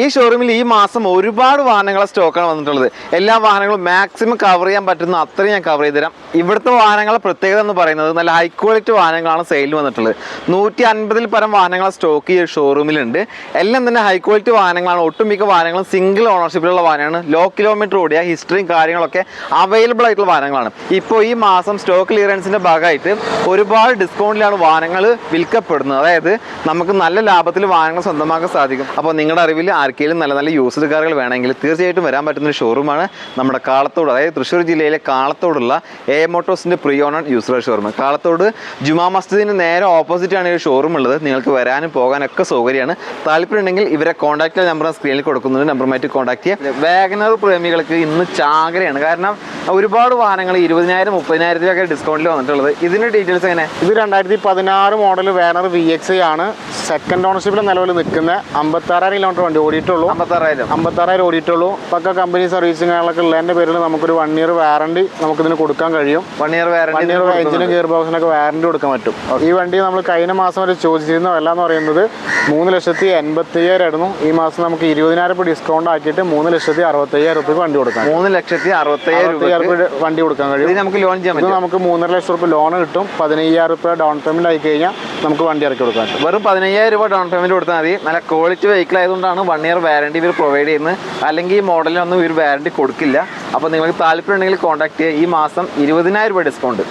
ഈ ഷോറൂമിൽ ഈ മാസം ഒരുപാട് വാഹനങ്ങളെ സ്റ്റോക്കാണ് വന്നിട്ടുള്ളത്. എല്ലാ വാഹനങ്ങളും മാക്സിമം കവർ ചെയ്യാൻ പറ്റുന്ന അത്രയും ഞാൻ കവർ ചെയ്ത് തരാം. ഇവിടുത്തെ വാഹനങ്ങളുടെ പ്രത്യേകത എന്ന് പറയുന്നത് നല്ല ഹൈ ക്വാളിറ്റി വാഹനങ്ങളാണ് സെയിലിൽ വന്നിട്ടുള്ളത്. 150-ൽ പരം വാഹനങ്ങളെ സ്റ്റോക്ക് ഈ ഷോറൂമിലുണ്ട്. എല്ലാം തന്നെ ഹൈ ക്വാളിറ്റി വാഹനങ്ങളാണ്. ഒട്ടുമിക്ക വാഹനങ്ങളും സിംഗിൾ ഓണർഷിപ്പിലുള്ള വാഹനമാണ്. ലോ കിലോമീറ്റർ ഓടിയ ഹിസ്റ്ററിയും കാര്യങ്ങളൊക്കെ അവൈലബിൾ ആയിട്ടുള്ള വാഹനങ്ങളാണ്. ഇപ്പോൾ ഈ മാസം സ്റ്റോക്ക് ക്ലിയറൻസിന്റെ ഭാഗമായിട്ട് ഒരുപാട് ഡിസ്കൗണ്ടിലാണ് വാഹനങ്ങൾ വിൽക്കപ്പെടുന്നത്. അതായത് നമുക്ക് നല്ല ലാഭത്തിൽ വാഹനങ്ങൾ സ്വന്തമാക്കാൻ സാധിക്കും. അപ്പോൾ നിങ്ങളുടെ അറിവിൽ ആർക്കെങ്കിലും നല്ല നല്ല യൂസ്ഡ് കാറുകൾ വേണമെങ്കിൽ തീർച്ചയായിട്ടും വരാൻ പറ്റുന്ന ഒരു ഷോറൂമാണ് നമ്മുടെ കാളത്തോട്, അതായത് തൃശ്ശൂർ ജില്ലയിലെ കാളത്തോടുള്ള എ മോട്ടോഴ്സിന്റെ pre owner used showroom. Kalathode Juma മസ്ജിദിന് നേരെ ഓപ്പോസിറ്റ് ആണ് ഈ ഷോറൂം ഉള്ളത്. നിങ്ങൾക്ക് വരാനും പോകാനൊക്കെ സൗകര്യമാണ്. താല്പര്യം ഉണ്ടെങ്കിൽ ഇവരെ കോൺടാക്ട് നമ്പർ സ്ക്രീനിൽ കൊടുക്കുന്നുണ്ട്. നമ്പറുമായിട്ട് കോൺടാക്ട് ചെയ്യുക. വാഗനർ പ്രേമികൾക്ക് ഇന്ന് ചാകരയാണ്. കാരണം ഒരുപാട് വാഹനങ്ങൾ 20,000-30,000 ഡിസ്കൗണ്ടിൽ വന്നിട്ടുള്ളത്. ഇതിന്റെ ഡീറ്റെയിൽസ് എങ്ങനെ? ഇത് 2016 മോഡൽ വാഗനർ VXi ആണ്. സെക്കൻഡ് ഓണർഷിപ്പിൽ നിലവിൽ നിൽക്കുന്ന 56,000 കിലോമീറ്റർ വണ്ടി ഓടിയിട്ടുള്ളൂ. 56,000 ഓടിയിട്ടുള്ളൂ. പക്ക കമ്പനി സർവീസുകളൊക്കെ ഉള്ളതിന്റെ പേരിൽ നമുക്കൊരു 1 ഇയർ വാറണ്ടി നമുക്കിതിന് കൊടുക്കാൻ കഴിയും. 1 ഇയർ വാറണ്ടി, എഞ്ചിനും ഗിയർ ബോക്സിനൊക്കെ വാറണ്ടി കൊടുക്കാൻ പറ്റും. ഈ വണ്ടി നമ്മൾ കഴിഞ്ഞ മാസം വരെ ചോദിച്ചിരുന്ന വില എന്ന് പറയുന്നത് 3,80,000 ആയിരുന്നു. ഈ മാസം നമുക്ക് 20,000 രൂപ ഡിസ്കൗണ്ട് ആക്കിയിട്ട് 3,65,000 രൂപയ്ക്ക് വണ്ടി കൊടുക്കാം. 3,60,000 വണ്ടി കൊടുക്കാൻ കഴിയും. നമുക്ക് ലോൺ ചെയ്യാൻ പറ്റും. നമുക്ക് 3.5 ലക്ഷം രൂപ ലോൺ കിട്ടും. 15,000 രൂപ ഡൗൺ പേയ്മെന്റ് ആയി കഴിഞ്ഞാൽ നമുക്ക് വണ്ടി ഇറക്കി കൊടുക്കാൻ പറ്റും. വെറും 15,000 രൂപ ഡൗൺ പേയ്മെന്റ് കൊടുത്താൽ മതി. നല്ല ക്വാളിറ്റി വെഹിക്കിൾ ആയതുകൊണ്ടാണ് 1 ഇയർ വാറണ്ടി ഇവർ പ്രൊവൈഡ് ചെയ്യുന്നത്. അല്ലെങ്കിൽ ഈ മോഡലിനൊന്നും ഇവർ വാറണ്ടി കൊടുക്കില്ല. അപ്പോൾ നിങ്ങൾക്ക് താല്പര്യം ഉണ്ടെങ്കിൽ കോൺടാക്ട് ചെയ്യുക. ഈ മാസം 20,000 രൂപ ഡിസ്കൗണ്ട്.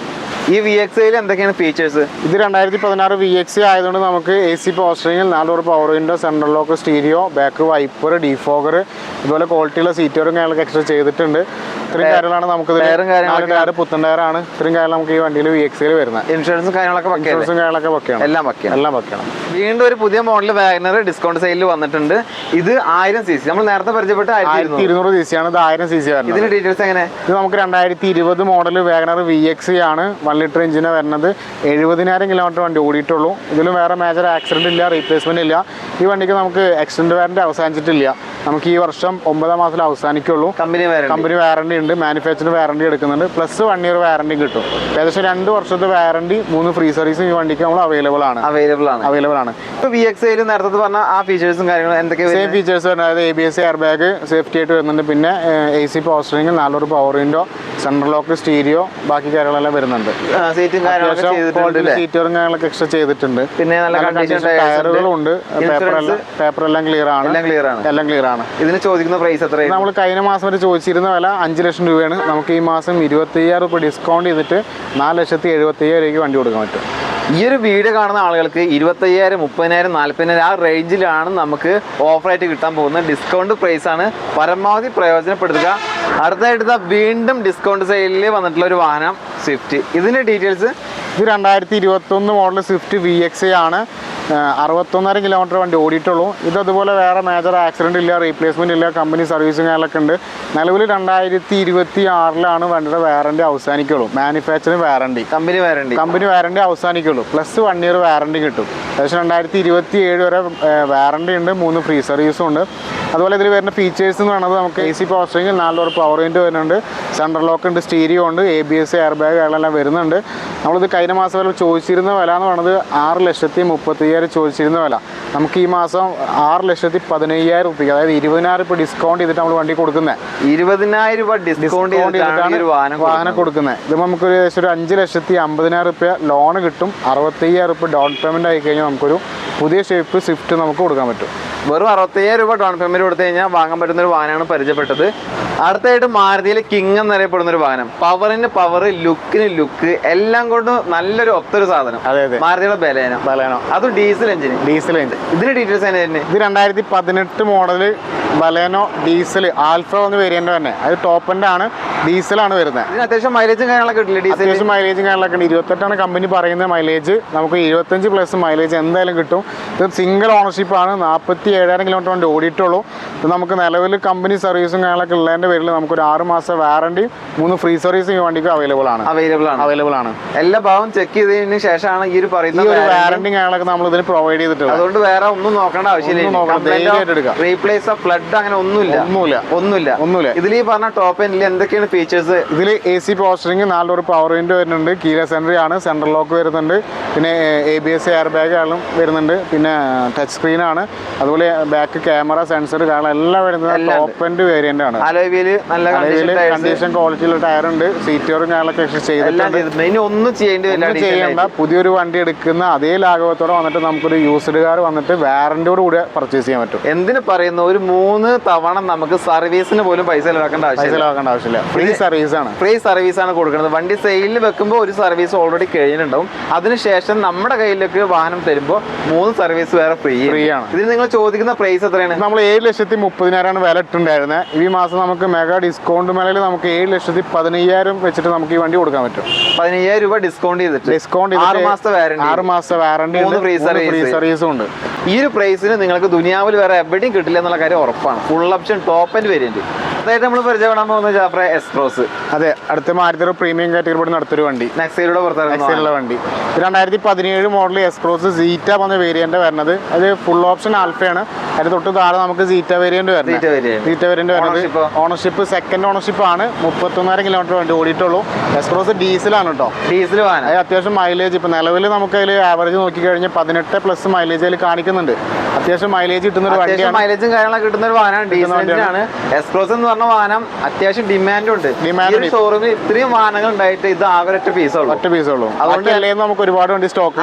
ഈ VXiയിൽ എന്തൊക്കെയാണ് ഫീച്ചേഴ്സ്? ഇത് 2016 VXi ആയതുകൊണ്ട് നമുക്ക് AC പവർ സ്റ്റിയറിംഗിൽ 4 power window, central lock, stereo, back wiper, defogger, ഇതുപോലെ ക്വാളിറ്റിയുള്ള സീറ്റുകളും കാര്യങ്ങളൊക്കെ എക്സ്ട്രാ ചെയ്തിട്ടുണ്ട്. ഇത്രയും കാര്യങ്ങളാണ് നമുക്ക് പുത്തൻ ടയറാണ്. ഇത്രയും കാര്യം നമുക്ക് ഈ വണ്ടിയിൽ VXiയിൽ വരുന്നത്. ഇൻഷുറൻസും കാര്യങ്ങളൊക്കെ പക്കയാണ്. എല്ലാം പക്കയാണ്. വീണ്ടും ഒരു പുതിയ മോഡൽ വാഗനർ ഡിസ്കൗണ്ട് സെയിലിൽ വന്നിട്ടുണ്ട്. ഇത് 1000 cc. നമ്മൾ നേരത്തെ പരിചയപ്പെട്ട 1200 cc ആണ്. ഇത് 1000 cc ആണ്. ഇതിന്റെ ഡീറ്റെയിൽസ് എങ്ങനെ? ഇത് നമുക്ക് 2020 മോഡൽ വാഗനർ VXi ആണ്. 1 ലിറ്റർ എഞ്ചിനാണ് വരുന്നത്. 70,000 കിലോമീറ്റർ വണ്ടി ഓടിയിട്ടുള്ളൂ. ഇതിലും വേറെ മേജർ ആക്സിഡന്റ് ഇല്ല, റീപ്ലേസ്മെന്റ് ഇല്ല. ഈ വണ്ടിക്ക് നമുക്ക് എക്സ്റ്റൻഡ് വാറണ്ടി അവസാനിച്ചിട്ടില്ല. നമുക്ക് ഈ വർഷം 9 മാസത്തിൽ അവസാനിക്കുള്ളൂ. കമ്പനി വാറണ്ടി ഉണ്ട്. മാനുഫാക്ചറിംഗ് വാറണ്ടി എടുക്കുന്നുണ്ട്. പ്ലസ് 1 ഇയർ വാറണ്ടി കിട്ടും. ഏകദേശം 2 വർഷത്തെ വാറണ്ടി, 3 ഫ്രീ സർവീസും ഈ വണ്ടിക്ക് നമ്മൾ അവൈലബിൾ ആണ്. ഇപ്പോൾ VXiയിൽ നേരത്തെ പറഞ്ഞ ആ ഫീച്ചേഴ്സും കാര്യങ്ങളും എന്തൊക്കെയാണ്? സെയിം ഫീച്ചേഴ്സ് വരുന്നത്. അതായത് ABS എയർ ബാഗ് സേഫ്റ്റി ആയിട്ട് വരുന്നുണ്ട്. പിന്നെ AC power steering, 4 power window, central lock, stereo, ബാക്കി കാര്യങ്ങളെല്ലാം വരുന്നുണ്ട്. സീറ്റും സീറ്റുകളും കാര്യങ്ങളൊക്കെ എക്സ്ട്രാ ചെയ്തിട്ടുണ്ട്. പിന്നെ ടയറുകളും ഉണ്ട്. പേപ്പർ എല്ലാം ക്ലിയർ ആണ്. ഇതിന് ചോദിക്കുന്ന പ്രൈസ് എത്ര? നമ്മൾ കഴിഞ്ഞ മാസം വരെ ചോദിച്ചിരുന്ന വില 5 ലക്ഷം രൂപയാണ്. നമുക്ക് ഈ മാസം 25,000 രൂപ ഡിസ്കൗണ്ട് ചെയ്തിട്ട് 4,70,000 രൂപയ്ക്ക് വണ്ടി കൊടുക്കാൻ പറ്റും. ഈ ഒരു വീഡിയോ കാണുന്ന ആളുകൾക്ക് 25,000, 30,000, 40,000 ആ റേഞ്ചിലാണ് നമുക്ക് ഓഫറായിട്ട് കിട്ടാൻ പോകുന്നത്. ഡിസ്കൗണ്ട് പ്രൈസ് ആണ്. പരമാവധി പ്രയോജനപ്പെടുത്തുക. അടുത്തായിട്ട് വീണ്ടും ഡിസ്കൗണ്ട് സെയിലിൽ വന്നിട്ടുള്ള ഒരു വാഹനം സ്വിഫ്റ്റ്. ഇതിന്റെ ഡീറ്റെയിൽസ്? ഇത് 2021 മോഡൽ സ്വിഫ്റ്റ് VXi ആണ്. 61,000 കിലോമീറ്റർ വണ്ടി ഓടിയിട്ടുള്ളൂ. ഇത് അതുപോലെ വേറെ മേജർ ആക്സിഡന്റ് ഇല്ല, റീപ്ലേസ്മെന്റ് ഇല്ല, കമ്പനി സർവീസും കാര്യങ്ങളൊക്കെ ഉണ്ട്. നിലവിൽ 2026 വണ്ടിയുടെ വാറണ്ടി അവസാനിക്കുള്ളൂ. മാനുഫാക്ചറിംഗ് വാറണ്ടി, കമ്പനി വാറണ്ടി അവസാനിക്കുള്ളൂ. പ്ലസ് 1 ഇയർ വാറണ്ടി കിട്ടും. ഏകദേശം 2027 വരെ വാറണ്ടി ഉണ്ട്. 3 ഫ്രീ സർവീസും ഉണ്ട്. അതുപോലെ ഇതിൽ വരുന്ന ഫീച്ചേഴ്സ് എന്ന് പറയുന്നത് നമുക്ക് AC power steering, 4 power window വരുന്നുണ്ട്, സെൻട്രൽ ലോക്ക് ഉണ്ട്, സ്റ്റീരിയോ ഉണ്ട്, ABS എയർ ബാഗ് എല്ലാം വരുന്നുണ്ട്. നമ്മളിത് കഴിഞ്ഞ മാസം വരെ ചോദിച്ചിരുന്ന വില എന്ന് പറയുന്നത് 6,30,000 ചോദിച്ചിരുന്ന വില. നമുക്ക് ഈ മാസം 6,15,000 രൂപയ്ക്ക്, അതായത് 20,000 രൂപ ഡിസ്കൗണ്ട് ചെയ്തിട്ട് നമ്മൾ വണ്ടി കൊടുക്കുന്നത്. 20,000 രൂപ ഡിസ്കൗണ്ട് ചെയ്തിട്ടാണ് വാഹനം കൊടുക്കുന്നത്. ഇത് നമുക്കൊരു ഏകദേശം 5,50,000 രൂപ ലോൺ കിട്ടും. 65,000 രൂപ ഡൗൺ പേയ്മെന്റ് ആയി കഴിഞ്ഞാൽ നമുക്കൊരു പുതിയ ഷേപ്പ് സ്വിഫ്റ്റ് നമുക്ക് കൊടുക്കാൻ പറ്റും. വെറും 65,000 രൂപ ഡൗൺ പേയ്മെന്റ് കൊടുത്തു കഴിഞ്ഞാൽ വാങ്ങാൻ പറ്റുന്ന ഒരു വാഹനമാണ് പരിചയപ്പെട്ടത്. അടുത്തായിട്ട് മാരുതിയിലെ കിങ് എന്നറിയപ്പെടുന്ന ഒരു വാഹനം. പവറിന് പവർ, ലുക്കിന് ലുക്ക്, എല്ലാം കൊണ്ടും നല്ലൊരു ഒത്തൊരു സാധനം. മാരുതിയുടെ ബലേനോ. അതും ഡീസൽ എഞ്ചിൻ. ഇതിന്റെ ഡീറ്റെയിൽസ് തന്നെ? ഇത് 2018 മോഡല് ബലേനോ ഡീസൽ ആൽഫ എന്ന് വേരിയന്റ് തന്നെ. അത് ടോപ്പ് എൻഡ് ആണ്. ഡീസലാണ് വരുന്നത്. ഇതിന് അത്യാവശ്യം മൈലേജും കാര്യങ്ങളൊക്കെ കിട്ടില്ല. അത്യാവശ്യം മൈലേജും കാര്യങ്ങളൊക്കെ ഉണ്ട്. 28 കമ്പനി പറയുന്ന മൈലേജ്. നമുക്ക് 25+ മൈലേജ് എന്തായാലും കിട്ടും. ഇത് സിംഗിൾ ഓണർഷിപ്പ് ആണ്. 47,000 കിലോമീറ്റർ വണ്ടി ഓടിയിട്ടുള്ളൂ. ഇത് നമുക്ക് നിലവിൽ കമ്പനി സർവീസും കാര്യങ്ങളൊക്കെ ഉള്ളതിൻ്റെ പേരിൽ നമുക്കൊരു 6 മാസം വാറണ്ടി 3 ഫ്രീ സർവീസും ഈ വണ്ടിക്ക് അവൈലബിൾ ആണ്. എല്ലാ ഭാഗം ചെക്ക് ചെയ്തതിന് ശേഷമാണ് ഈ ഒരു പറയുന്ന വാറണ്ടി കാര്യങ്ങളൊക്കെ നമ്മൾ ഇതിന് പ്രൊവൈഡ് ചെയ്തിട്ടുണ്ട്. അതുകൊണ്ട് വേറെ ഒന്നും നോക്കേണ്ട ആവശ്യമില്ല. റീപ്ലേസ് ഓഫ് ഫ്ലഡ് അങ്ങനെ ഒന്നുമില്ല. ഇതിൽ ഈ പറഞ്ഞ ടോപ്പ് എൻഡിൽ എന്തൊക്കെയാണ് ഫീച്ചേഴ്സ്? ഇതിൽ AC പോസ്റ്ററിംഗ്, 4 ഡോർ പവർ വിൻഡോ വരുന്നുണ്ട്, കീലെസ് എൻട്രി ആണ്, സെൻട്രൽ ലോക്ക് വരുന്നുണ്ട്, പിന്നെ ABS എയർ ബാഗ് ആളും വരുന്നുണ്ട്, പിന്നെ ടച്ച് സ്ക്രീൻ ആണ്, അതുപോലെ ബാക്ക് ക്യാമറ സെൻസർ കാരണം എല്ലാം വരുന്നത് ടോപ്പ് എൻഡ് വേരിയന്റ് ആണ്. കണ്ടീഷൻ ക്വാളിറ്റിയുള്ള ടയർ ഉണ്ട്, സീറ്റുകളും കാര്യങ്ങളൊക്കെ ചെയ്തിട്ടുണ്ട്. ഒന്നും ചെയ്യേണ്ട. പുതിയൊരു വണ്ടി എടുക്കുന്ന അതേ ലാഘവത്തോടെ വന്നിട്ട് നമുക്കൊരു യൂസ്ഡ് കാർ വന്നിട്ട് വാറന്റിയോട് കൂടി പർച്ചേസ് ചെയ്യാൻ പറ്റും. എന്തിനു പറയുന്നു, ഒരു 3 തവണ നമുക്ക് സർവീസിന് പോലും പൈസ ചിലവാക്കേണ്ട ആവശ്യമില്ല. ഫ്രീ സർവീസ് ആണ് കൊടുക്കുന്നത്. വണ്ടി സെയിലിൽ വെക്കുമ്പോൾ ഒരു സർവീസ് ഓൾറെഡി കഴിഞ്ഞിട്ടുണ്ടാവും. അതിനുശേഷം നമ്മുടെ കയ്യിലേക്ക് വാഹനം തരുമ്പോൾ 3 സർവീസ് വേറെ ഫ്രീ ആണ്. ഇതിന് നിങ്ങൾ ചോദിക്കുന്ന പ്രൈസ് എത്രയാണ്? നമ്മൾ 7,30,000 വില ഇട്ടുണ്ടായിരുന്നത്. ഈ മാസം നമുക്ക് മെഗാ ഡിസ്കൗണ്ട് മേളയിൽ നമുക്ക് 7,15,000 വെച്ചിട്ട് നമുക്ക് ഈ വണ്ടി കൊടുക്കാൻ പറ്റും. 15,000 രൂപ ഡിസ്കൗണ്ട് ചെയ്തിട്ട് 6 മാസത്തെ വാറണ്ടി 3 ഫ്രീ സർവീസും ഉണ്ട്. ഈ ഒരു പ്രൈസിന് നിങ്ങൾക്ക് ദുനിയാവിൽ വേറെ എവിടെയും കിട്ടില്ല എന്നുള്ള കാര്യം ഉറപ്പാണ്. Full option top and variant. അതായത് നമ്മൾ പരിചയപ്പെടാൻ പോകുന്നത് ജാഫ്ര എസ്പ്രോസ്. അതെ, അടുത്ത മാരുതി പ്രീമിയം കാറ്റഗറി അടുത്തൊരു വണ്ടി, നെക്സയിലൂടെ പുറത്തിറങ്ങുന്ന വണ്ടി. 2017 മോഡൽ എസ്പ്രോസ് സീറ്റ വന്ന വേരിയന്റ് വരുന്നത്. അത് ഫുൾ ഓപ്ഷൻ ആൽഫയാണ്. അതിന് തൊട്ട് താഴെ നമുക്ക് സീറ്റ വേരിയന്റ് വരുന്നത്. ഓണർഷിപ്പ് സെക്കൻഡ് ഓണർഷിപ്പ് ആണ്. 31,000 കിലോമീറ്റർ വണ്ടി ഓടിയിട്ടുള്ളൂ. എസ്പ്രോസ് ഡീസലാണ് കേട്ടോ. ഡീസൽ അത് അത്യാവശ്യം മൈലേജ് ഇപ്പൊ നിലവിൽ നമുക്ക് അതിൽ ആവറേജ് നോക്കി കഴിഞ്ഞാൽ 18+ മൈലേജ് അതിൽ കാണിക്കുന്നുണ്ട്. അത്യാവശ്യം മൈലേജ് കിട്ടുന്ന ഒരു വണ്ടിയാണ്. മൈലേജും കാര്യങ്ങളൊക്കെ കിട്ടുന്ന ഒരു വാഹനമാണ്. ഡീസലാണ്. എക്സ്പ്രോസ് എന്ന് പറഞ്ഞ വാഹനം അത്യാവശ്യം ഡിമാൻഡും ഉണ്ട്. ഷോറൂമിൽ ഇത്രയും വാഹനങ്ങൾ ഉണ്ടായിട്ട് ഇത് ആകെ ഒറ്റ പീസുള്ളൂ. അതുകൊണ്ട് നമുക്ക് ഒരുപാട് വണ്ടി സ്റ്റോക്ക്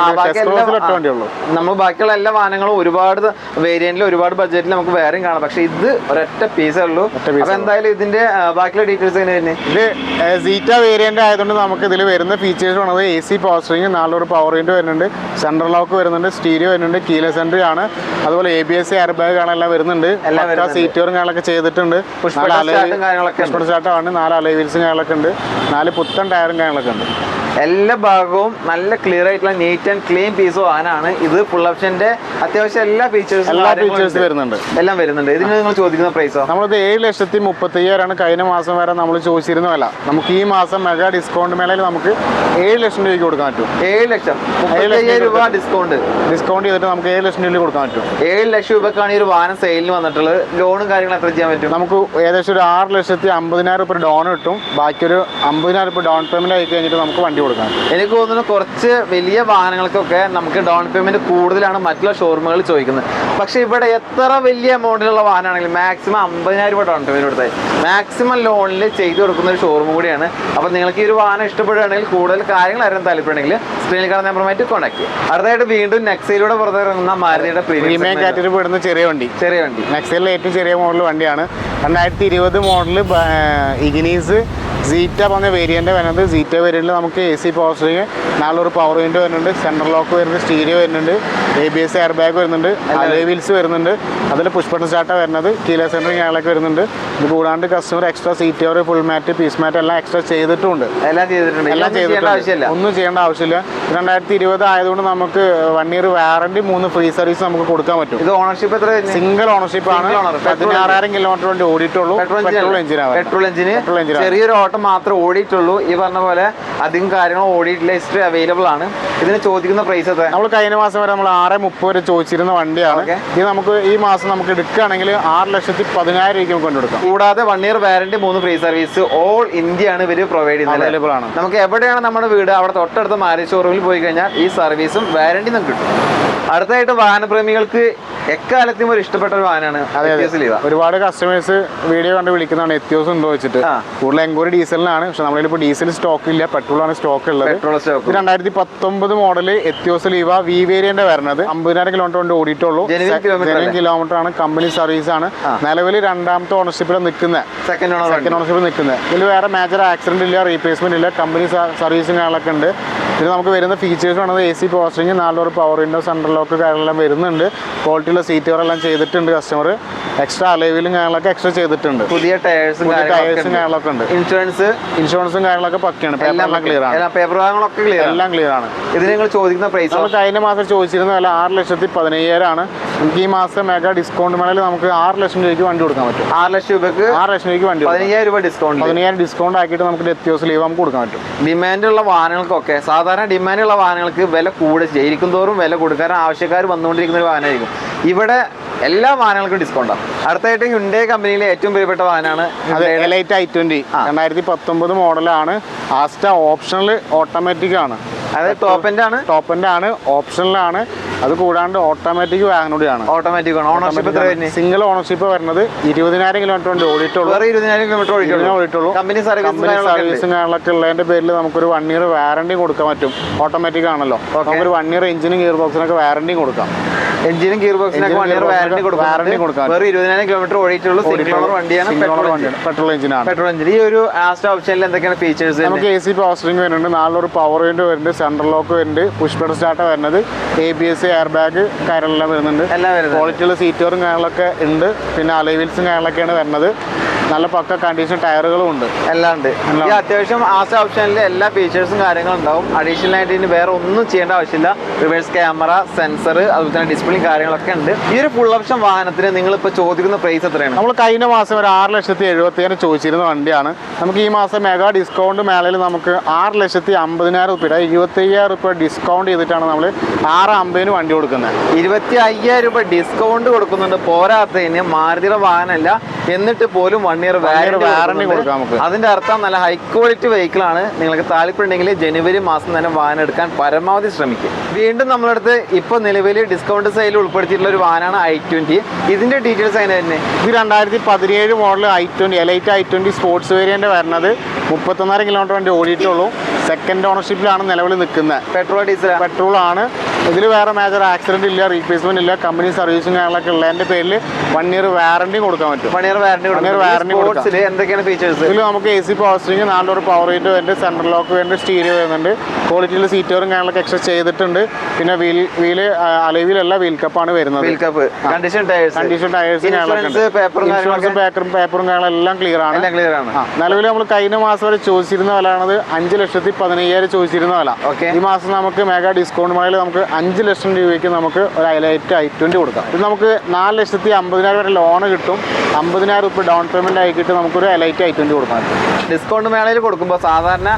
നമ്മൾ ബാക്കിയുള്ള എല്ലാ വാഹനങ്ങളും ഒരുപാട് വേരിയന്റിൽ ഒരുപാട് ബഡ്ജറ്റിൽ നമുക്ക് വേറെയും കാണാം. പക്ഷെ ഇത് ഒരൊറ്റ പീസേ ഉള്ളൂ. അപ്പൊ എന്തായാലും ഇതിന്റെ ബാക്കിയുള്ള ഡീറ്റെയിൽസ് എങ്ങനെ തന്നെ ഇത് സീറ്റ വേരിയന്റ് ആയതുകൊണ്ട് നമുക്ക് ഇതിൽ വരുന്ന ഫീച്ചേഴ്സ് ആണത്. AC പോസ്റ്ററിംഗ്, 4 ഡോർ പവർ വിൻഡോ വരുന്നുണ്ട്, സെൻട്രൽ ലോക്ക് വരുന്നുണ്ട്, സ്റ്റീരിയോ വരുന്നുണ്ട്, കീലെസ് എൻട്രി ആണ്, അതുപോലെ ABS എയർ ബാഗ് കാണാൻ വരുന്നുണ്ട്, സീറ്റുകളും കാര്യങ്ങളൊക്കെ ചെയ്തിട്ടുണ്ട്, സ്റ്റാർട്ടാണ്, 4 അലോയ് വീൽസും കാര്യങ്ങളൊക്കെ ഉണ്ട്, 4 പുത്തൻ ടയറും കാര്യങ്ങളൊക്കെ ഉണ്ട്. എല്ലാ ഭാഗവും നല്ല ക്ലിയർ ആയിട്ടുള്ള നീറ്റ് ആൻഡ് ക്ലീൻ പീസ് വാഹനമാണ് ഇത്. ഫുൾ ഓപ്ഷന്റെ അത്യാവശ്യം എല്ലാ ഫീച്ചേഴ്സും എല്ലാം വരുന്നുണ്ട്. ഇതിന് നിങ്ങൾ ചോദിക്കുന്ന പ്രൈസോ? നമ്മളത് 7,30,000 കഴിഞ്ഞ മാസം വരെ നമ്മൾ ചോദിച്ചിരുന്ന വില. നമുക്ക് ഈ മാസം മെഗാ ഡിസ്കൗണ്ട് മേളയിൽ നമുക്ക് 7 ലക്ഷം രൂപയ്ക്ക് കൊടുക്കാൻ പറ്റും. 7,30,000 രൂപ ഡിസ്കൗണ്ട് ചെയ്തിട്ട് നമുക്ക് 7 ലക്ഷം രൂപ കൊടുക്കാൻ പറ്റും. 7 ലക്ഷം രൂപക്കാണ് ഈ ഒരു വാഹനം സെയിലിന് വന്നിട്ടുള്ളത്. ലോണും കാര്യങ്ങളും എത്ര ചെയ്യാൻ പറ്റും? നമുക്ക് ഏകദേശം ഒരു 6,50,000 രൂപ ഡോൺ കിട്ടും. ബാക്കി ഒരു 50,000 രൂപ ഡൗൺ പേയ്മെന്റ് ആയി കഴിഞ്ഞിട്ട് നമുക്ക് വണ്ടി കൊടുക്കാം. എനിക്ക് തോന്നുന്നു കുറച്ച് വലിയ വാഹനങ്ങൾക്കൊക്കെ നമുക്ക് ഡൗൺ പേയ്മെന്റ് കൂടുതലാണ് മറ്റുള്ള ഷോറൂമുകളിൽ ചോദിക്കുന്നത്. പക്ഷെ ഇവിടെ എത്ര വലിയ എമൗണ്ടിലുള്ള വാഹനമാണെങ്കിലും മാക്സിമം 50,000 രൂപ ഡൗൺ പേയ്മെന്റ് കൊടുത്താൽ മാക്സിമം ലോണിൽ ചെയ്തു കൊടുക്കുന്ന ഒരു ഷോറൂം കൂടിയാണ്. അപ്പോൾ നിങ്ങൾക്ക് ഈ ഒരു വാഹനം ഇഷ്ടപ്പെടുകയാണെങ്കിൽ കൂടുതൽ കാര്യങ്ങൾ അറിയാൻ താല്പര്യമുണ്ടെങ്കിൽ സ്ക്രീനിൽ കാണുന്ന നമ്പറുമായിട്ട് കോൺടാക്ട് ചെയ്യും. അടുത്തായിട്ട് വീണ്ടും നെക്സയിലൂടെ പുറത്തിറങ്ങുന്ന മാരുതിയുടെ പ്രീമിയം കാറ്റഗറി പെടുന്ന ചെറിയ വണ്ടി. നെക്സയിലെ ഏറ്റവും ചെറിയ മോഡൽ വണ്ടിയാണ്. 2020 മോഡൽ ഇഗ്നീസ് സീറ്റ പറഞ്ഞ വേരിയന്റ് വരുന്നത്. സീറ്റ വേരിയന്റിൽ നമുക്ക് AC power steering, 4 door power window വരുന്നുണ്ട്, സെൻട്രൽ ലോക്ക് വരുന്നുണ്ട്, സ്റ്റീരിയോ വരുന്നുണ്ട്, ABS എയർ ബാഗ് വരുന്നുണ്ട്, അലോയ് വീൽസ് വരുന്നുണ്ട്, അതിൽ പുഷ് ബട്ടൺ സ്റ്റാർട്ട് വരുന്നത്, കീലെസ് എൻട്രി കാര്യങ്ങളൊക്കെ വരുന്നുണ്ട്. ഇത് കൂടാണ്ട് customer extra seat cover, full mat, piece mat എല്ലാം എക്സ്ട്രാ ചെയ്തിട്ടുണ്ട്. ഒന്നും ചെയ്യേണ്ട ആവശ്യമില്ല. 2020 ആയതുകൊണ്ട് നമുക്ക് 1 ഇയർ വാറണ്ടി, 3 ഫ്രീ സർവീസ് നമുക്ക് കൊടുക്കാൻ പറ്റും. ഇത് ഓണർഷിപ്പ് എത്ര? സിംഗിൾ ഓണർഷിപ്പ് ആണ്. 16,000 കിലോമീറ്റർ വണ്ടി ഓടിയിട്ടുള്ളൂ. പെട്രോൾ എഞ്ചിന് ചെറിയൊരു ഓട്ടം മാത്രം ഓടിയിട്ടുള്ളൂ. ഈ പറഞ്ഞ പോലെ അധികം കാര്യങ്ങൾ ഓടിയിട്ടില്ല. ഹിസ്റ്ററി അവൈലബിൾ ആണ്. ഇതിന് ചോദിക്കുന്ന പ്രൈസ് എത്ര? നമ്മൾ കഴിഞ്ഞ മാസം വരെ നമ്മൾ 6,30,000 വരെ ചോദിച്ചിരുന്ന വണ്ടിയാണ്. ഇത് നമുക്ക് ഈ മാസം നമുക്ക് എടുക്കുകയാണെങ്കിൽ 6,10,000 രൂപയ്ക്ക് കൊണ്ടുകൊടുക്കാം. കൂടാതെ 1 year warranty, 3 free service all India ആണ് ഇവർ പ്രൊവൈഡ് ചെയ്യുന്നത്. അവൈലബിൾ ആണ്. നമുക്ക് എവിടെയാണ് നമ്മുടെ വീട് അവിടെ തൊട്ടടുത്ത മാരുതി ഷോറൂമിൽ പോയി കഴിഞ്ഞാൽ ഈ സർവീസും വാറണ്ടി നമുക്ക് കിട്ടും. അടുത്തായിട്ട് വാഹനപ്രേമികൾക്ക് എക്കാലത്തും ഒരു ഇഷ്ടപ്പെട്ട ഒരു വാഹനമാണ്. ഒരുപാട് കസ്റ്റമേഴ്സ് വീഡിയോ കണ്ട് വിളിക്കുന്നതാണ് എത്തിയോസ് ഉണ്ടോ വെച്ചിട്ട്. കൂടുതൽ എൻക്വയറി ഡീസലിനാണ്. പക്ഷെ നമ്മളിപ്പോൾ ഡീസൽ സ്റ്റോക്ക് ഇല്ല, പെട്രോളാണ് സ്റ്റോക്ക് ഉള്ളത്. 2019 മോഡൽ എത്തിയോസ് ലീവ വി വേരിയന്റ് വരുന്നത്. 50,000 കിലോമീറ്റർ കൊണ്ട് ഓടിയിട്ടുള്ളൂ. കിലോമീറ്റർ ആണ്. കമ്പനി സർവീസ് ആണ്. നിലവിൽ 2ാമത്തെ ഓണർഷിപ്പിൽ നിൽക്കുന്നത്. സെക്കൻഡ് ഓണർഷിപ്പിൽ നിൽക്കുന്നത്. ഇതിൽ വേറെ മേജർ ആക്സിഡന്റ് ഇല്ല, റീപ്ലേസ്മെന്റ് ഇല്ല, കമ്പനി സർവീസും കാര്യങ്ങളൊക്കെ ഉണ്ട്. ഇതിൽ നമുക്ക് വരുന്ന ഫീച്ചേഴ്സ് ആണത്. AC power steering, 4 door power window, central lock കാര്യങ്ങളെല്ലാം വരുന്നുണ്ട്. ക്വാളിറ്റിയുള്ള സീറ്റുകളെല്ലാം ചെയ്തിട്ടുണ്ട് കസ്റ്റമർ. എക്സ്ട്രാ അലൈവിലും കാര്യങ്ങളൊക്കെ എക്സ്ട്രാ ചെയ്തിട്ടുണ്ട്. പുതിയ ടയേഴ്സും കാര്യങ്ങളൊക്കെ ഉണ്ട്. ഇൻഷുറൻസും കാര്യങ്ങളൊക്കെ പക്കയാണ്. പേപ്പറെല്ലാം ക്ലിയർ ആണ്. പേപ്പർ ഭാഗങ്ങളൊക്കെ എല്ലാം ക്ലിയർ ആണ്. ഇതിന് നിങ്ങൾ ചോദിക്കുന്ന പ്രൈസ് നമ്മൾ കഴിഞ്ഞ മാസം ചോദിച്ചിരുന്ന വില 6,15,000 ആണ്. നമുക്ക് ഈ മാസം മെഗാ ഡിസ്കൗണ്ട് മേളിൽ നമുക്ക് 6 ലക്ഷം രൂപയ്ക്ക് വണ്ടി കൊടുക്കാൻ പറ്റും. 6 ലക്ഷം രൂപയ്ക്ക് 6 ലക്ഷം രൂപയ്ക്ക് വണ്ടി 15,000 രൂപ ഡിസ്കൗണ്ട് 15,000 ഡിസ്കൗണ്ട് ആക്കിയിട്ട് നമുക്ക് ഡെത്തിയോസ് ലീവ് നമുക്ക് കൊടുക്കാൻ പറ്റും. ഡിമാൻഡുള്ള വാഹനങ്ങൾക്കൊക്കെ സാധാരണ ഡിമാൻഡുള്ള വാഹനങ്ങൾക്ക് വില കൂടുതൽ ജയിക്കും തോറും വില കൊടുക്കാൻ ആവശ്യക്കാർ വന്നുകൊണ്ടിരിക്കുന്ന ഒരു വാഹനമായിരിക്കും. ഇവിടെ എല്ലാ വാഹനങ്ങൾക്കും ഡിസ്കൗണ്ടാണ്. അടുത്തായിട്ട് ഹ്യുണ്ടായി കമ്പനിയിലെ ഏറ്റവും പ്രിയപ്പെട്ട വാഹനമാണ് എലൈറ്റ് i20 2019 മോഡലാണ്. ആസ്റ്റ ഓപ്ഷണൽ ഓട്ടോമാറ്റിക് ആണ്. അതായത് ടോപ്പ് എൻഡ് ആണ്, ഓപ്ഷനിലാണ്. അത് കൂടാണ്ട് ഓട്ടോമാറ്റിക് വാഹനം കൂടിയാണ്. ഓട്ടോമാറ്റിക് ആണ്. ഓണർഷിപ്പ് സിംഗിൾ ഓണർഷിപ്പ് വരുന്നത് 20,000 കിലോമീറ്റർ കൊണ്ട് ഓടിയിട്ടുള്ളൂ. 20,000 കിലോമീറ്റർ ഓടിയിട്ടുള്ളൂ. കമ്പനി സർവീസും കാര്യങ്ങളൊക്കെ ഉള്ളതിന്റെ പേരിൽ നമുക്കൊരു 1 ഇയർ വാറണ്ടി കൊടുക്കാൻ പറ്റും. ഓട്ടോമാറ്റിക് ആണല്ലോ, നമുക്കൊരു 1 ഇയർ എഞ്ചിനും ഗിയർ ബോക്സിനൊക്കെ വാറണ്ടി കൊടുക്കാം. എഞ്ചിനും ഗിയർ ബോക്സിനൊക്കെ 1 ഇയർ വാറണ്ടി കൊടുക്കാം. 20,000 കിലോമീറ്റർ ഓടിയിട്ടുള്ളൂ. സിംഗിൾ ഓണർ വണ്ടിയാണ്. പെട്രോൾ എഞ്ചിനാണ്. Petrol engine. ഈ ഒരു ആസ്റ്റ ഓപ്ഷനിൽ എന്തൊക്കെയാണ് ഫീച്ചേഴ്സ്? നമുക്ക് AC പവർ സ്റ്റിയറിംഗ് വരുന്നുണ്ട്, 4 പവർ വിൻഡോ വരുന്നുണ്ട്, സെൻട്രൽ ലോക്ക് വരുന്നുണ്ട്, പുഷ് ബട്ടൺ സ്റ്റാർട്ട് വരുന്നത്, ABS എയർ ബാഗ് കാര്യങ്ങളെല്ലാം വരുന്നുണ്ട്. ക്വാളിറ്റിയുള്ള സീറ്റുകളും കാര്യങ്ങളൊക്കെ ഉണ്ട്. പിന്നെ അലൈവിൽസും കാര്യങ്ങളൊക്കെയാണ് വരുന്നത്. നല്ല പക്ക കണ്ടീഷൻ ടയറുകളും ഉണ്ട്. എല്ലാം ഉണ്ട്. ഈ അത്യാവശ്യം ആസ്റ്റ ഓപ്ഷനിൽ എല്ലാ ഫീച്ചേഴ്സും കാര്യങ്ങളും ഉണ്ടാവും. അഡീഷണൽ ആയിട്ട് ഇനി വേറെ ഒന്നും ചെയ്യേണ്ട ആവശ്യമില്ല. റിവേഴ്സ് ക്യാമറ, സെൻസർ, അതുപോലെ തന്നെ ഡിസ്പ്ലേയും കാര്യങ്ങളൊക്കെ ഉണ്ട്. ഈ ഒരു ഫുൾ ഓപ്ഷൻ വാഹനത്തിന് നിങ്ങൾ ഇപ്പോൾ ചോദിക്കുന്ന പ്രൈസ് എത്രയാണ്? നമ്മൾ കഴിഞ്ഞ മാസം ഒരു 6,70,000 ചോദിച്ചിരുന്ന വണ്ടിയാണ്. നമുക്ക് ഈ മാസം മെഗാ ഡിസ്കൗണ്ട് മേളയിൽ നമുക്ക് 6,50,000 രൂപയുടെ 25,000 രൂപ ഡിസ്കൗണ്ട് ചെയ്തിട്ടാണ് നമ്മൾ 6,50,000 വണ്ടി കൊടുക്കുന്നത്. 25,000 രൂപ ഡിസ്കൗണ്ട് കൊടുക്കുന്നുണ്ട്. പോരാത്തതിന് മാരുതിയുടെ വാഹനമല്ല, എന്നിട്ട് പോലും 1 ഇയർ വാറണ്ടി കൊടുക്കാം നമുക്ക്. അതിന്റെ അർത്ഥം നല്ല ഹൈ ക്വാളിറ്റി വെഹിക്കിൾ ആണ്. നിങ്ങൾക്ക് താല്പര്യമുണ്ടെങ്കിൽ ജനുവരി മാസം തന്നെ വാഹനം എടുക്കാൻ പരമാവധി ശ്രമിക്കും. വീണ്ടും നമ്മളടുത്ത് ഇപ്പോൾ നിലവിൽ ഡിസ്കൗണ്ട് സെയിൽ ഉൾപ്പെടുത്തിയിട്ടുള്ള ഒരു വാഹനമാണ് i20. ഇതിന്റെ ഡീറ്റെയിൽസ് അതിന് തന്നെ. ഇത് 2017 model i20 elite i20 sports variant വരുന്നത് 31,500 കിലോമീറ്റർ വണ്ടി ഓടിയിട്ടുള്ളൂ. സെക്കൻഡ് ഓണർഷിപ്പിലാണ് നിലവിൽ നിൽക്കുന്നത്. പെട്രോൾ ആണ്. ഇതിൽ വേറെ മേജർ ആക്സിഡന്റ് ഇല്ല, റീപ്ലേസ്മെന്റ് ഇല്ല, കമ്പനി സർവീസും കാര്യങ്ങളൊക്കെ ഉള്ളതിന്റെ പേരിൽ 1 ഇയർ വാറണ്ടി കൊടുക്കാൻ പറ്റും. 1 ഇയർ വാറണ്ടി കൊടുക്കാം. എന്തൊക്കെയാണ് ഫീച്ചേഴ്സ്? ഇതിൽ നമുക്ക് AC power steering, 4 power window വരുന്നുണ്ട്, സെൻട്രൽ ലോക്ക് വരുന്നുണ്ട്, സ്റ്റീരിയോ വരുന്നുണ്ട്, ക്വാളിറ്റിയുള്ള സീറ്റുകളും കാര്യങ്ങളൊക്കെ എക്സ്ട്രാ ചെയ്തിട്ടുണ്ട്. പിന്നെ വീല് അലൈവിലല്ല, വീൽ കപ്പാണ് വരുന്നത്. കണ്ടീഷൻ ടയേഴ്സ് പേപ്പറും കാര്യങ്ങളെല്ലാം ക്ലിയർ ആണ്. നിലവിൽ നമ്മൾ കഴിഞ്ഞ മാസം വരെ ചോദിച്ചിരുന്ന വിലയാണത് 5,15,000 ചോദിച്ചിരുന്ന വില. ഈ മാസം നമുക്ക് മെഗാ ഡിസ്കൗണ്ട് മേളിൽ നമുക്ക് 5 ലക്ഷം രൂപയ്ക്ക് നമുക്ക് ഒരു എലൈറ്റ് i20 കൊടുക്കാം. ഇത് നമുക്ക് 4,50,000 വരെ ലോണ് കിട്ടും. 50,000 രൂപ ഡൗൺ പേയ്മെന്റ് ആക്കിയിട്ട് നമുക്കൊരു എലൈറ്റ് i20 കൊടുക്കാം. ഡിസ്കൗണ്ട് മേളയിൽ കൊടുക്കുമ്പോൾ സാധാരണ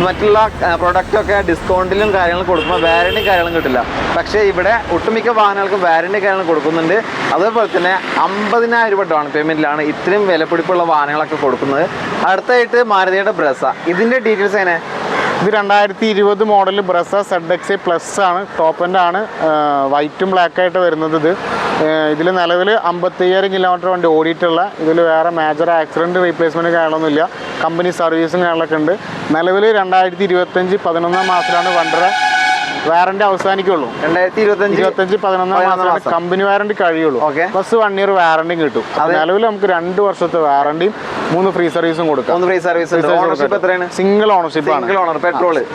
മറ്റുള്ള പ്രൊഡക്റ്റൊക്കെ ഡിസ്കൗണ്ടിലും കാര്യങ്ങളും കൊടുക്കുമ്പോൾ വാറണ്ടി കാര്യങ്ങളും കിട്ടില്ല. പക്ഷേ ഇവിടെ ഒട്ടുമിക്ക വാഹനങ്ങൾക്കും വാറണ്ടി കാര്യങ്ങൾ കൊടുക്കുന്നുണ്ട്. അതേപോലെ തന്നെ 50,000 രൂപ ഡൗൺ പേയ്മെന്റിലാണ് ഇത്രയും വിലപിടിപ്പുള്ള വാഹനങ്ങളൊക്കെ കൊടുക്കുന്നത്. അടുത്തായിട്ട് മാരുതിയുടെ ബ്രസ. ഇതിന്റെ ഡീറ്റെയിൽസ് എങ്ങനെ? ഇത് 2020 മോഡൽ ബ്രസ ZXi പ്ലസ് ആണ്. ടോപ്പ് എൻഡ് ആണ്. വൈറ്റും ബ്ലാക്ക് ആയിട്ട് വരുന്നത്. ഇതിൽ നിലവിൽ 55,000 കിലോമീറ്റർ വണ്ടി ഓടിയിട്ടുള്ള. ഇതിൽ വേറെ മേജർ ആക്സിഡൻറ്റ് റീപ്ലേസ്മെൻറ്റ് കാര്യങ്ങളൊന്നുമില്ല. കമ്പനി സർവീസും കാര്യങ്ങളൊക്കെ ഉണ്ട്. നിലവിൽ 2025 11 മാസത്തിലാണ് വണ്ടിയുടെ വാറണ്ടി അവസാനിക്കുള്ളൂ. 2025 11 മാസമാണ് കമ്പനി വാറണ്ടി കഴിയുള്ളൂ. പ്ലസ് 1 ഇയർ വാറണ്ടി കിട്ടും. നിലവിൽ നമുക്ക് 2 വർഷത്തെ വാറണ്ടിയും 3 ഫ്രീ സർവീസും കൊടുക്കാം. സിംഗിൾ ഓണർഷിപ്പ് ആണ്.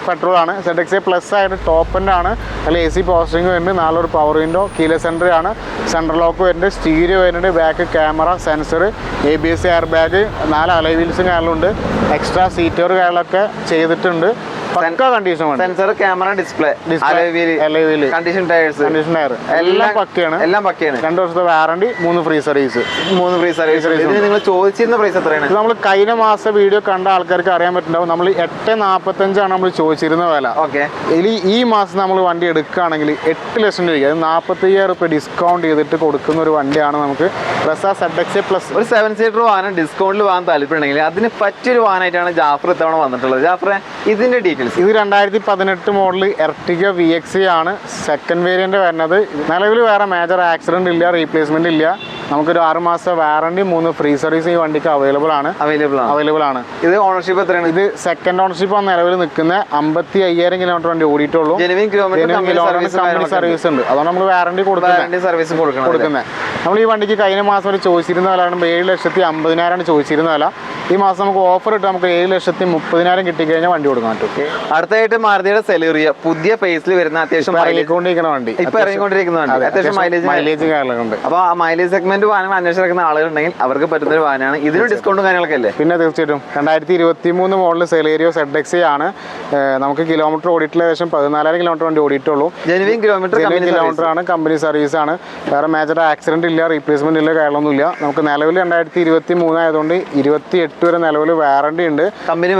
പെട്രോൾ ആണ്. ZXi പ്ലസ് ആയിട്ട് ടോപ്പ് എൻഡ് ആണ്. അതിൽ AC പവർ സ്റ്റിയറിംഗ് വരുന്നുണ്ട്, 4 പവർ വിൻഡോ, കീലെസ് എൻട്രി ആണ്, സെൻട്രൽ ലോക്ക് വരുന്നുണ്ട്, സ്റ്റീരിയോ വരുന്നുണ്ട്, back camera, sensor, ABS air bag, 4 alloy വീൽസും കാര്യങ്ങളുണ്ട്, എക്സ്ട്രാ സീറ്റർ കാര്യങ്ങളൊക്കെ ചെയ്തിട്ടുണ്ട്. പക്ക കണ്ടീഷൻ ആണ്. Sensor, camera, display, condition tyre എല്ലാം പക്കയാണ്. 2 വർഷത്തെ വാറണ്ടി, 3 ഫ്രീ സർവീസ്. നിങ്ങൾ ചോദിച്ചിരുന്ന പ്രൈസ് എത്രയാണ്? നമ്മൾ കഴിഞ്ഞ മാസം വീഡിയോ കണ്ട ആൾക്കാർക്ക് അറിയാൻ പറ്റുന്നുണ്ടാവും. നമ്മൾ 8,45,000 നമ്മൾ ചോദിച്ചിരുന്ന വില. ഇതിൽ ഈ മാസം നമ്മൾ വണ്ടി എടുക്കുകയാണെങ്കിൽ 8 ലക്ഷം രൂപ, അത് 45,000 രൂപ ഡിസ്കൗണ്ട് ചെയ്തിട്ട് കൊടുക്കുന്ന ഒരു വണ്ടിയാണ് നമുക്ക് ബ്രസ ZXi പ്ലസ്. ഒരു 7 സീറ്റർ വാഹനം ഡിസ്കൗണ്ടിൽ വാങ്ങാൻ താല്പര്യമുണ്ടെങ്കിൽ അതിന് പറ്റിയൊരു വാഹനമായിട്ടാണ് ജാഫർ ഇത്തവണ വന്നിട്ടുള്ളത്. ജാഫറെ, ഇതിന്റെ ഡീറ്റെയിൽസ്. ഇത് 2018 മോഡൽ Ertiga VXi ആണ്. സെക്കൻഡ് വേരിയന്റ് വരുന്നത്. നിലവിൽ വേറെ മേജർ ആക്സിഡന്റ് ഇല്ല, റീപ്ലേസ്മെന്റ് ഇല്ല. നമുക്കൊരു 6 മാസം വാറണ്ടി, 3 ഫ്രീ സർവീസ് ഈ വണ്ടിക്ക് അവൈലബിൾ ആണ്. ഇത് ഓണർഷിപ്പ് എത്രയാണ്? ഇത് സെക്കൻഡ് ഓണർഷിപ്പ് ആണ് നിലവിൽ നിൽക്കുന്നത്. 55,000 കിലോമീറ്റർ വണ്ടി ഓടിയിട്ടുള്ളൂ. കമ്പനി സർവീസ് ഉണ്ട്. അതുകൊണ്ട് നമ്മൾ വാറണ്ടി കൊടുക്കുന്നത്. നമ്മൾ ഈ വണ്ടിക്ക് കഴിഞ്ഞ മാസം വരെ ചോദിച്ചിരുന്ന വില 7,50,000 ചോദിച്ചിരുന്ന വില. ഈ മാസം നമുക്ക് ഓഫർ ഇട്ട് നമുക്ക് 7,30,000 കിട്ടിക്കഴിഞ്ഞാൽ വണ്ടി കൊടുക്കാൻ പറ്റും. അടുത്തായിട്ട് മാരുതിയുടെ സെലീറിയ പുതിയ ഫേസിൽ വരുന്ന അത്യാവശ്യം ഇറങ്ങിക്കൊണ്ടിരിക്കുന്ന വണ്ടി, ഇപ്പൊ ഇറങ്ങിക്കൊണ്ടിരിക്കുന്ന വണ്ടി, അത്യാവശ്യം മൈലേജ് കാര്യങ്ങളുണ്ട്. അപ്പൊ ആ മൈലേജ് സെഗ്മെന്റ് വാഹനം അന്വേഷിക്കുന്ന ആളുകളുണ്ടെങ്കിൽ അവർക്ക് പറ്റുന്ന ഒരു വാഹനമാണ്. ഇതിന് ഡിസ്കൗണ്ടും കാര്യങ്ങളൊക്കെ അല്ലേ? പിന്നെ തീർച്ചയായിട്ടും 2023 മോഡൽ സെലേരിയോ ZXi ആണ്. നമുക്ക് കിലോമീറ്റർ ഓടിയിട്ടുള്ള ഏകദേശം 14,000 കിലോമീറ്റർ വണ്ടി ഓടിയിട്ടുള്ളൂ. ജെനുവിൻ കിലോമീറ്റർ ആണ്, കമ്പനി സർവീസ് ആണ്. വേറെ മേജർ ആക്സിഡന്റ് ഇല്ല, റീപ്ലേസ്മെന്റ് ഇല്ല, കാര്യങ്ങളൊന്നുമില്ല. നമുക്ക് നിലവിൽ 2023 ആയതുകൊണ്ട് 28 വരെ നിലവിൽ വാറണ്ടി ഉണ്ട്, കമ്പനി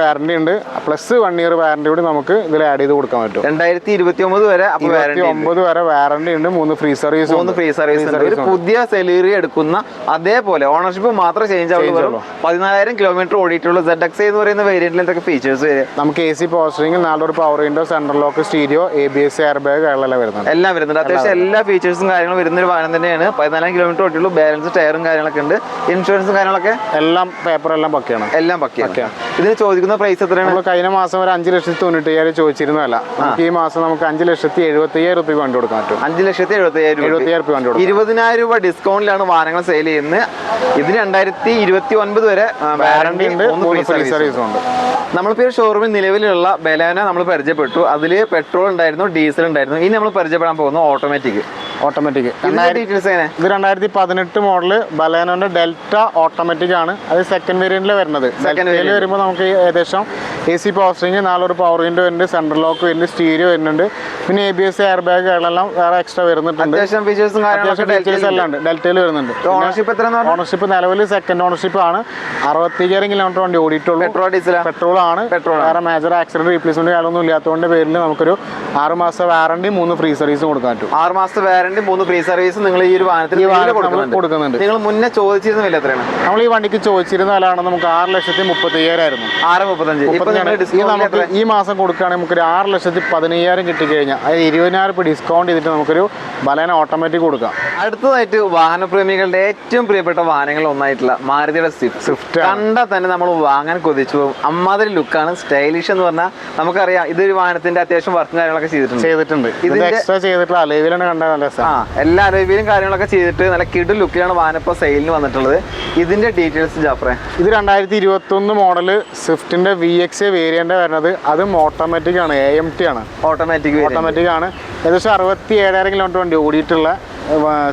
വാറണ്ടി ഉണ്ട്. പ്ലസ് 1 ഇയർ വാറണ്ടി കൂടി നമുക്ക് ഇതിൽ ആഡ് ചെയ്ത് കൊടുക്കാൻ പറ്റും. 2029 വരെ 29 വരെ വാറണ്ടി ഉണ്ട്. 3 ഫ്രീ സർവീസ് ഒരു പുതിയ സെലീറിയ എടുക്കുന്ന അതേപോലെ ഓണർഷിപ്പ് മാത്രം ചേഞ്ച് ആവുള്ളൂ. 14,000 കിലോമീറ്റർ ഓടിയിട്ടുള്ളൂ. ZXi എന്ന് പറയുന്ന വേരിയന്റിൽ എന്തൊക്കെ ഫീച്ചേഴ്സ് വരും? നമുക്ക് AC power steering, 4 power window, central lock, stereo, ABS, air bag എല്ലാം വരുന്നുണ്ട്. അത്യാവശ്യം എല്ലാ ഫീച്ചേഴ്സും കാര്യങ്ങളും വരുന്ന ഒരു വാഹനം തന്നെയാണ്. 14,000 കിലോമീറ്റർ ഓടിയുള്ളൂ. ബാലൻസ് ടയറും കാര്യങ്ങളൊക്കെ ഉണ്ട്. ഇൻഷുറൻസും കാര്യങ്ങളൊക്കെ എല്ലാം പേപ്പർ എല്ലാം പക്കയാണ്. ഇതിന് ചോദിക്കുന്ന പ്രൈസ് എത്രയാണ്? നമ്മൾ കഴിഞ്ഞ മാസം ഒരു 5,95,000 ചോദിച്ചിരുന്നല്ല. നമുക്ക് ഈ മാസം നമുക്ക് 5,75,000 രൂപ വണ്ടി കൊടുക്കാൻ പറ്റും. 5,75,000 രൂപ 20,000 രൂപ ഡിസ്കൗണ്ടിലാണ് വാഹനങ്ങൾ സെയിൽ ചെയ്യുന്നത്. ഇതിന് 2029 വരെ വാറണ്ടി ഉണ്ട്, 3 ഫ്രീ സർവീസും ഉണ്ട്. നമ്മളിപ്പോൾ ഈ ഷോറൂമിൽ നിലവിലുള്ള ബലേന നമ്മൾ പരിചയപ്പെട്ടു. അതിൽ പെട്രോൾ ഉണ്ടായിരുന്നു, ഡീസൽ ഉണ്ടായിരുന്നു. ഇനി നമ്മൾ പരിചയപ്പെടാൻ പോകുന്നത് ഓട്ടോമാറ്റിക്. ഇത് 2018 മോഡല് ബലേനോന്റെ ഡെൽറ്റ ഓട്ടോമാറ്റിക് ആണ്. അത് സെക്കൻഡ് വേരിയന്റിൽ വരുന്നത്. വരുമ്പോൾ നമുക്ക് ഏകദേശം AC power steering, 4 power window വരുന്നുണ്ട്, സെൻട്രൽ ലോക്ക് വരുന്നുണ്ട്, സ്റ്റീരിയോ വരുന്നുണ്ട്. പിന്നെ ABS, എയർ ബാഗ് എല്ലാം വേറെ എക്സ്ട്രാ വരുന്നുണ്ട്. ഫീച്ചേഴ്സ് എല്ലാം ഉണ്ട്. ഡെൽറ്റയിൽ വരുന്നുണ്ട്. ഓണർഷിപ്പ് നിലവിൽ സെക്കൻഡ് ഓണർഷിപ്പ് ആണ്. 65,000 കിലോമീറ്റർ വണ്ടി ഓടിയിട്ടുള്ളൂ. പെട്രോൾ ആണ്. വേറെ മേജർ ആക്സിഡന്റ് റീപ്ലേസ്മെന്റ് കാര്യമൊന്നും ഇല്ലാത്തതുകൊണ്ട് പേരിൽ നമുക്കൊരു 6 മാസത്തെ വാറണ്ടി, 3 ഫ്രീ സർവീസും കൊടുക്കാൻ പറ്റും. 6 മാസത്തെ വാറണ്ടി, 3 ഫ്രീ സർവീസ് നിങ്ങൾ ഈ ഒരു വാഹനത്തിൽ കൊടുക്കുന്നുണ്ട്. നിങ്ങൾ മുന്നേ ചോദിച്ചിരുന്ന വില എത്രയാണ്? നമ്മൾ ഈ വണ്ടിക്ക് ചോദിച്ചിരുന്ന വില നമുക്ക് 6,35,000 ആയിരുന്നു. 6,35,000. ഈ മാസം കൊടുക്കുകയാണെങ്കിൽ നമുക്കൊരു 6,15,000 കിട്ടിക്കഴിഞ്ഞാൽ അത് 20,000 രൂപ ഡിസ്കൗണ്ട് ചെയ്തിട്ട് നമുക്കൊരു ബലേന ഓട്ടോമാറ്റിക് കൊടുക്കാം. അടുത്തതായിട്ട് വാഹനപ്രേമികളുടെ ഏറ്റവും പ്രിയപ്പെട്ട വാഹനങ്ങൾ ഒന്നായിട്ടുള്ള മാരുതിയുടെ സ്വിഫ്റ്റ് കണ്ടാൽ തന്നെ നമ്മൾ വാങ്ങാൻ കൊതിച്ചു പോകും. അമ്മാതിരി ലുക്കാണ്, സ്റ്റൈലിഷ് എന്ന് പറഞ്ഞാൽ നമുക്കറിയാം. ഇതൊരു വാഹനത്തിന്റെ അത്യാവശ്യം വർക്കും കാര്യങ്ങളൊക്കെ ചെയ്തിട്ടുണ്ട്. എക്സ്ട്രാ ചെയ്തിട്ടുള്ള അലൈവിലാണ് കണ്ടാൽ നല്ല എല്ലാ അലൈവിലും കാര്യങ്ങളൊക്കെ ചെയ്തിട്ട് നല്ല കിഡ് ലുക്കിലാണ് വാഹനം ഇപ്പോൾ സെയിലിന് വന്നിട്ടുള്ളത്. ഇതിന്റെ ഡീറ്റെയിൽസ് ജാഫ്രെ. ഇത് 2021 മോഡല് സ്വിഫ്റ്റിന്റെ VXi വേരിയന്റ് വരുന്നത്. അതും ഓട്ടോമാറ്റിക് ആണ്, AMT ആണ്. ഓട്ടോമാറ്റിക് ആണ്. ഏകദേശം 67,000 കിലോമീറ്റർ വണ്ടി ഓടിയിട്ടുള്ള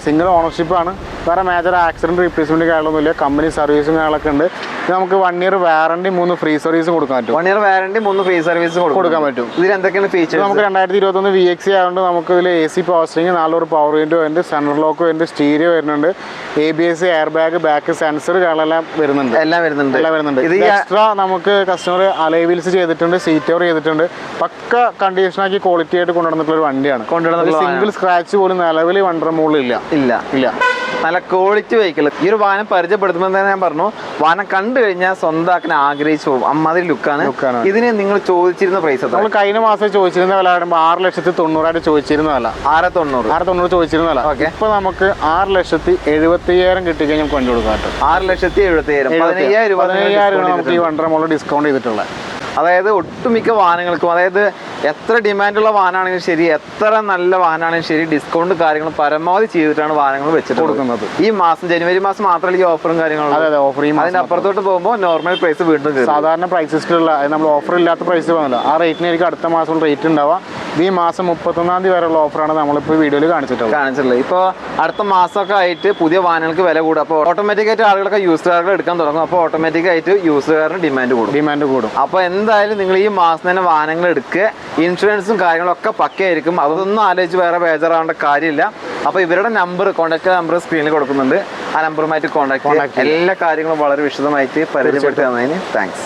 സിംഗിൾ ഓണർഷിപ്പാണ്. വേറെ മേജർ ആക്സിഡന്റ് റീപ്ലേസ്മെന്റ് കാര്യങ്ങളൊന്നുമില്ല, കമ്പനി സർവീസും കാര്യങ്ങളൊക്കെ ഉണ്ട്. നമുക്ക് 1 ഇയർ വാറണ്ടി, 3 ഫ്രീ സർവീസും കൊടുക്കാൻ പറ്റും. 1 ഇയർ വാറണ്ടി, 3 ഫ്രീ സർവീസ് കൊടുക്കാൻ പറ്റും. ഇതിൽ എന്തൊക്കെയാണ് ഫീച്ചേഴ്സ്? നമുക്ക് 2021 VXi ആയതുകൊണ്ട് നമുക്ക് ഇതിൽ AC power steering, 4 power window വരുന്നുണ്ട്, സെൻട്രൽ ലോക്ക് വരുന്നുണ്ട്, സ്റ്റീരിയോ വരുന്നുണ്ട്, ABS, air bag, back sensor എല്ലാം വരുന്നുണ്ട്. ഇത് എക്സ്ട്രാ നമുക്ക് കസ്റ്റമർ അലോയ് വീൽസ് ചെയ്തിട്ടുണ്ട്, സീറ്റ് കവർ ചെയ്തിട്ടുണ്ട്. പക്ക കണ്ടീഷനാക്കി ക്വാളിറ്റി ആയിട്ട് കൊണ്ടുവന്നിട്ടുള്ള ഒരു വണ്ടിയാണ്. സിംഗിൾ സ്ക്രാച്ച് പോലും നിലവിൽ വണ്ടർ മുകളിൽ ഇല്ല. നല്ല ക്വാളിറ്റി വെഹിക്കിൾ. ഈ ഒരു വാഹനം പരിചയപ്പെടുത്തുമ്പോൾ തന്നെ ഞാൻ പറഞ്ഞു, വാഹനം കണ്ടു കഴിഞ്ഞാൽ സ്വന്തമാക്കാൻ ആഗ്രഹിച്ചു പോകും. അമ്മാതിരി ലുക്കാണ്. ഇതിന് നിങ്ങൾ ചോദിച്ചിരുന്ന പ്രൈസ് നമ്മൾ കഴിഞ്ഞ മാസം ചോദിച്ചിരുന്ന വില 6,90,000 ചോദിച്ചിരുന്ന വില. 6,90,000 ചോദിച്ചിരുന്ന വില. ഇപ്പൊ നമുക്ക് 6,70,000 കിട്ടിക്കഴിഞ്ഞാൽ നമുക്ക് വണ്ടി കൊടുക്കാൻ പറ്റും. 6,70,000. 15,000 നമുക്ക് ഈ വണ്ടർ മുകളിൽ ഡിസ്കൗണ്ട് ചെയ്തിട്ടുള്ളത്. അതായത് ഒട്ടുമിക്ക വാഹനങ്ങൾക്കും, അതായത് എത്ര ഡിമാൻഡുള്ള വാഹനമാണെങ്കിലും ശരി, എത്ര നല്ല വാഹനമാണെങ്കിലും ശരി, ഡിസ്കൗണ്ട് കാര്യങ്ങൾ പരമാവധി ചെയ്തിട്ടാണ് വാഹനങ്ങൾ വെച്ചിട്ട് കൊടുക്കുന്നത്. ഈ മാസം ജനുവരി മാസം മാത്രമല്ല ഈ ഓഫറും കാര്യങ്ങളും. അതിന്റെ അപ്പുറത്തോട്ട് പോകുമ്പോൾ നോർമൽ പ്രൈസ് വീണ്ടും സാധാരണ പ്രൈസസിലുള്ള നമ്മൾ ഓഫർ ഇല്ലാത്ത പ്രൈസ് പോകുന്നല്ലോ, ആ റേറ്റിനായിരിക്കും അടുത്ത മാസം റേറ്റ് ഉണ്ടാവുക. ഈ മാസം 31-ാം തീയതി വരെയുള്ള ഓഫറാണ് നമ്മളിപ്പോൾ വീഡിയോയിൽ കാണിച്ചിട്ടുള്ളത്. ഇപ്പോൾ അടുത്ത മാസമൊക്കെ ആയിട്ട് പുതിയ വാഹനങ്ങൾക്ക് വില കൂടും. അപ്പോൾ ഓട്ടോമാറ്റിക്കായിട്ട് ആളുകളൊക്കെ യൂസ് കാറുകൾ എടുക്കാൻ തുടങ്ങും. അപ്പോൾ ഓട്ടോമാറ്റിക്കായിട്ട് യൂസ് കാറിന് ഡിമാൻഡ് കൂടും. അപ്പോൾ എന്തായാലും നിങ്ങൾ ഈ മാസം തന്നെ വാഹനങ്ങൾ എടുക്കുക. ഇൻഷുറൻസും കാര്യങ്ങളൊക്കെ പക്കയായിരിക്കും. അതൊന്നും ആലോചിച്ച് വേറെ ബേജാറാവേണ്ട കാര്യമില്ല. അപ്പോൾ ഇവരുടെ കോൺടാക്ട് നമ്പർ സ്ക്രീനിൽ കൊടുക്കുന്നുണ്ട്. ആ നമ്പറുമായിട്ട് കോൺടാക്ട് എല്ലാ കാര്യങ്ങളും വളരെ വിശദമായിട്ട് പരിചയപ്പെടുത്തി തന്നതിന് താങ്ക്സ്.